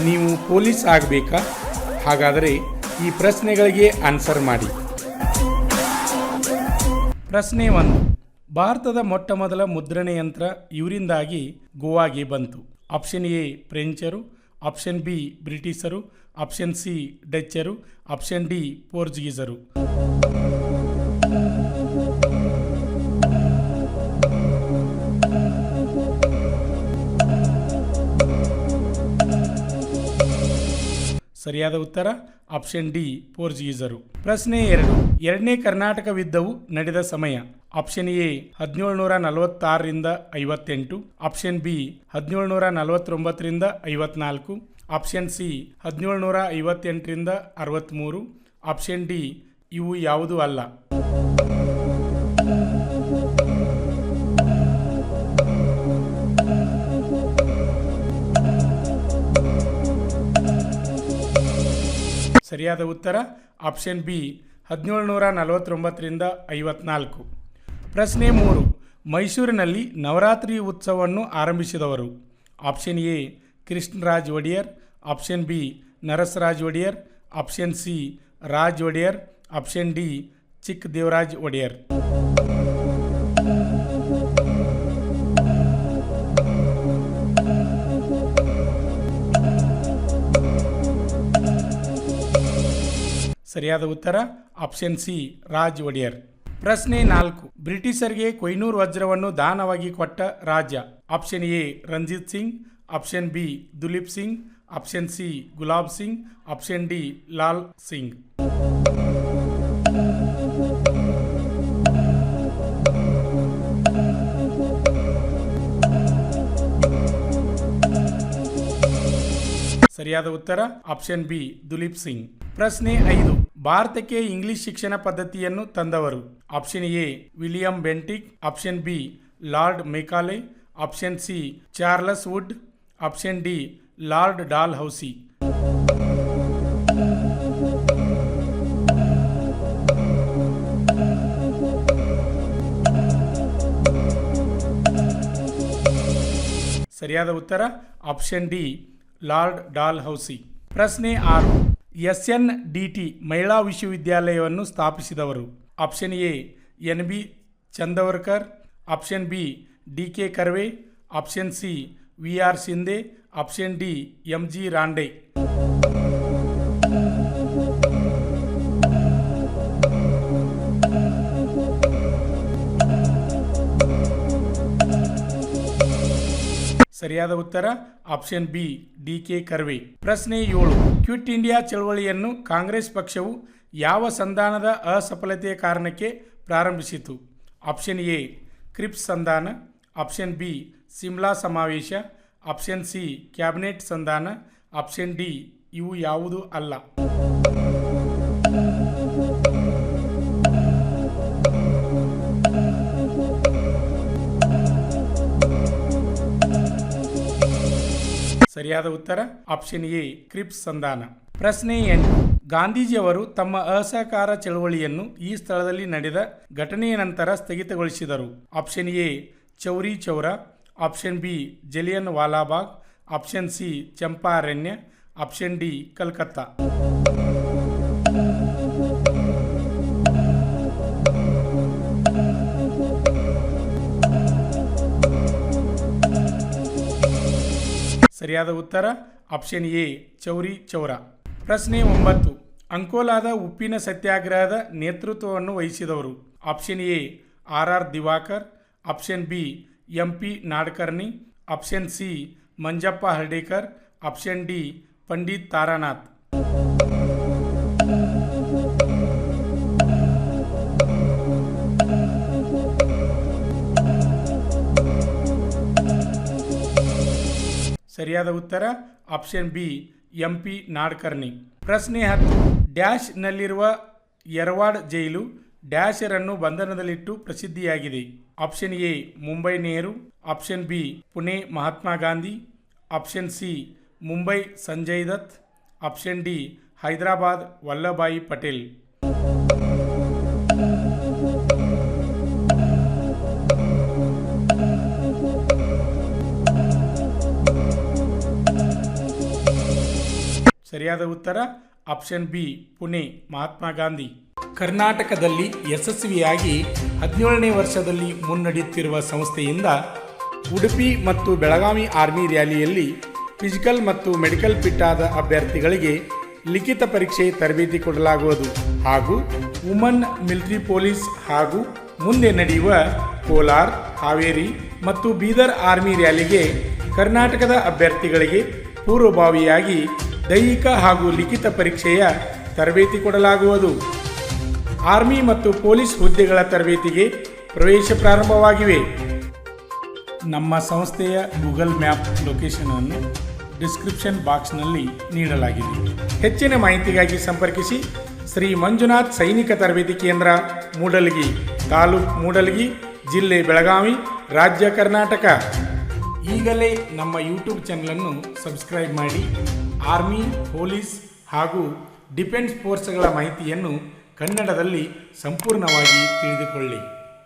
ನೀವು ಪೊಲೀಸ್ ಆಗಬೇಕಾ? ಹಾಗಾದರೆ ಈ ಪ್ರಶ್ನೆಗಳಿಗೆ ಆನ್ಸರ್ ಮಾಡಿ. ಪ್ರಶ್ನೆ 1. ಭಾರತದ ಮೊಟ್ಟ ಮೊದಲ ಮುದ್ರಣ ಯಂತ್ರ ಇವರಿಂದಾಗಿ ಗೋವಾಗೆ ಬಂತು. ಆಪ್ಷನ್ ಎ ಫ್ರೆಂಚರು, ಆಪ್ಷನ್ ಬಿ ಬ್ರಿಟಿಷರು, ಆಪ್ಷನ್ ಸಿ ಡಚ್ಚರು, ಆಪ್ಷನ್ ಡಿ ಪೋರ್ಚುಗೀಸರು. ಸರಿಯಾದ ಉತ್ತರ ಆಪ್ಷನ್ ಡಿ ಪೋರ್ಚುಗೀಸರು. ಪ್ರಶ್ನೆ 2. ಎರಡನೇ ಕರ್ನಾಟಕ ಯುದ್ಧವು ನಡೆದ ಸಮಯ. ಆಪ್ಷನ್ ಎ 1746ರಿಂದ 58, ಆಪ್ಷನ್ ಬಿ 1749ರಿಂದ 54, ಆಪ್ಷನ್ ಸಿ 1758ರಿಂದ 63, ಆಪ್ಷನ್ ಡಿ ಇವು ಯಾವುದೂ ಅಲ್ಲ. ಸರಿಯಾದ ಉತ್ತರ ಆಪ್ಷನ್ ಬಿ 1749ರಿಂದ 54. ಪ್ರಶ್ನೆ 3. ಮೈಸೂರಿನಲ್ಲಿ ನವರಾತ್ರಿ ಉತ್ಸವವನ್ನು ಆರಂಭಿಸಿದವರು. Option A Krishnaraj Wodeyar, option B Narasaraj Wodeyar, option C Raj Wodeyar, option D Chikka Devaraj Wadiyar. ಸರಿಯಾದ ಉತ್ತರ ಆಪ್ಷನ್ ಸಿ ರಾಜ್ ಒಡೆಯರ್. ಪ್ರಶ್ನೆ 4. ಬ್ರಿಟಿಷರಿಗೆ ಕೊಹಿನೂರ್ ವಜ್ರವನ್ನು ದಾನವಾಗಿ ಕೊಟ್ಟ ರಾಜ್ಯ. Option A Ranjit Singh, option B Duleep Singh, option C Gulab Singh, option D Lal Singh. ಸರಿಯಾದ ಉತ್ತರ ಆಪ್ಷನ್ ಬಿ ದುಲೀಪ್ ಸಿಂಗ್. ಪ್ರಶ್ನೆ 5. ಭಾರತಕ್ಕೆ ಇಂಗ್ಲಿಷ್ ಶಿಕ್ಷಣ ಪದ್ಧತಿಯನ್ನು ತಂದವರು. Option A William Bentinck, option B Lord Macaulay, option C Charles Wood, option D Lord Dalhousie. ಸರಿಯಾದ ಉತ್ತರ option D Lord Dalhousie. ಪ್ರಶ್ನೆ 6. SNDT ಮಹಿಳಾ ವಿಶ್ವವಿದ್ಯಾಲಯವನ್ನು ಸ್ಥಾಪಿಸಿದವರು. Option A NB Chandavarkar, option B DK Karve, option C VR Shinde, option D MG Ranade. ಸರಿಯಾದ ಉತ್ತರ option B DK Karve. ಪ್ರಶ್ನೆ 7. Quit India ಚಳವಳಿಯನ್ನು ಕಾಂಗ್ರೆಸ್ ಪಕ್ಷವು ಯಾವ ಸಂಧಾನದ ಅಸಫಲತೆಯ ಕಾರಣಕ್ಕೆ ಪ್ರಾರಂಭಿಸಿತು. ಆಪ್ಷನ್ ಎ ಕ್ರಿಪ್ಸ್ ಸಂಧಾನ, ಆಪ್ಷನ್ ಬಿ ಸಿಮ್ಲಾ ಸಮಾವೇಶ, ಆಪ್ಷನ್ ಸಿ ಕ್ಯಾಬಿನೆಟ್ ಸಂಧಾನ, ಆಪ್ಷನ್ ಡಿ ಇವು ಯಾವುದೂ ಅಲ್ಲ. ಸರಿಯಾದ ಉತ್ತರ ಆಪ್ಷನ್ ಎ ಕ್ರಿಪ್ಸ್ ಸಂಧಾನ. ಪ್ರಶ್ನೆ 8. ಗಾಂಧೀಜಿಯವರು ತಮ್ಮ ಅಸಹಕಾರ ಚಳವಳಿಯನ್ನು ಈ ಸ್ಥಳದಲ್ಲಿ ನಡೆದ ಘಟನೆಯ ನಂತರ ಸ್ಥಗಿತಗೊಳಿಸಿದರು. Option A Chauri Chaura, option B Jallian Walabagh, option C Champaranya, option D Calcutta. ಸರಿಯಾದ ಉತ್ತರ ಆಪ್ಷನ್ ಎ ಚೌರಿ ಚೌರ. ಪ್ರಶ್ನೆ 9. ಅಂಕೋಲಾದ ಉಪ್ಪಿನ ಸತ್ಯಾಗ್ರಹದ ನೇತೃತ್ವವನ್ನು ವಹಿಸಿದವರು. Option A RR Diwakar, option B MP Nadkarni, option C Manjappa Hardekar, option D Pandit Taranath. ಸರಿಯಾದ ಉತ್ತರ ಆಪ್ಷನ್ ಬಿ MP ನಾಡ್ಕರ್ನಿ. ಪ್ರಶ್ನೆ 10. ಡ್ಯಾಶ್ ನಲ್ಲಿರುವ ಯರವಾಡ್ ಜೈಲು ಡ್ಯಾಶರನ್ನು ಬಂಧನದಲ್ಲಿಟ್ಟು ಪ್ರಸಿದ್ಧಿಯಾಗಿದೆ. Option A Mumbai Nehru, option B Pune Mahatma Gandhi, option C Mumbai Sanjay Dutt, option D Hyderabad Vallabhbhai Patel. ಸರಿಯಾದ ಉತ್ತರ ಆಪ್ಷನ್ ಬಿ ಪುಣೆ ಮಹಾತ್ಮ ಗಾಂಧಿ. ಕರ್ನಾಟಕದಲ್ಲಿ ಯಶಸ್ವಿಯಾಗಿ 17ನೇ ವರ್ಷದಲ್ಲಿ ಮುನ್ನಡೆಯುತ್ತಿರುವ ಸಂಸ್ಥೆಯಿಂದ ಉಡುಪಿ ಮತ್ತು ಬೆಳಗಾವಿ ಆರ್ಮಿ ರ್ಯಾಲಿಯಲ್ಲಿ ಫಿಸಿಕಲ್ ಮತ್ತು ಮೆಡಿಕಲ್ ಫಿಟ್ ಆದ ಅಭ್ಯರ್ಥಿಗಳಿಗೆ ಲಿಖಿತ ಪರೀಕ್ಷೆ ತರಬೇತಿ ಕೊಡಲಾಗುವುದು ಹಾಗೂ ವುಮನ್ ಮಿಲಿಟರಿ ಪೊಲೀಸ್ ಹಾಗೂ ಮುಂದೆ ನಡೆಯುವ ಕೋಲಾರ, ಹಾವೇರಿ ಮತ್ತು ಬೀದರ್ ಆರ್ಮಿ ರ್ಯಾಲಿಗೆ ಕರ್ನಾಟಕದ ಅಭ್ಯರ್ಥಿಗಳಿಗೆ ಪೂರ್ವಭಾವಿಯಾಗಿ ದೈಹಿಕ ಹಾಗೂ ಲಿಖಿತ ಪರೀಕ್ಷೆಯ ತರಬೇತಿ ಕೊಡಲಾಗುವುದು. ಆರ್ಮಿ ಮತ್ತು ಪೊಲೀಸ್ ಹುದ್ದೆಗಳ ತರಬೇತಿಗೆ ಪ್ರವೇಶ ಪ್ರಾರಂಭವಾಗಿವೆ. ನಮ್ಮ ಸಂಸ್ಥೆಯ ಗೂಗಲ್ ಮ್ಯಾಪ್ ಲೊಕೇಶನ್ ಅನ್ನು ಡಿಸ್ಕ್ರಿಪ್ಷನ್ ಬಾಕ್ಸ್ನಲ್ಲಿ ನೀಡಲಾಗಿದೆ. ಹೆಚ್ಚಿನ ಮಾಹಿತಿಗಾಗಿ ಸಂಪರ್ಕಿಸಿ ಶ್ರೀ ಮಂಜುನಾಥ್ ಸೈನಿಕ ತರಬೇತಿ ಕೇಂದ್ರ, ಮೂಡಲಗಿ, ತಾಲೂಕು ಮೂಡಲಗಿ, ಜಿಲ್ಲೆ ಬೆಳಗಾವಿ, ರಾಜ್ಯ ಕರ್ನಾಟಕ. ಈಗಲೇ ನಮ್ಮ ಯೂಟ್ಯೂಬ್ ಚಾನಲನ್ನು ಸಬ್ಸ್ಕ್ರೈಬ್ ಮಾಡಿ ಆರ್ಮಿ, ಪೊಲೀಸ್ ಹಾಗೂ ಡಿಫೆನ್ಸ್ ಫೋರ್ಸ್ಗಳ ಮಾಹಿತಿಯನ್ನು ಕನ್ನಡದಲ್ಲಿ ಸಂಪೂರ್ಣವಾಗಿ ತಿಳಿದುಕೊಳ್ಳಿ.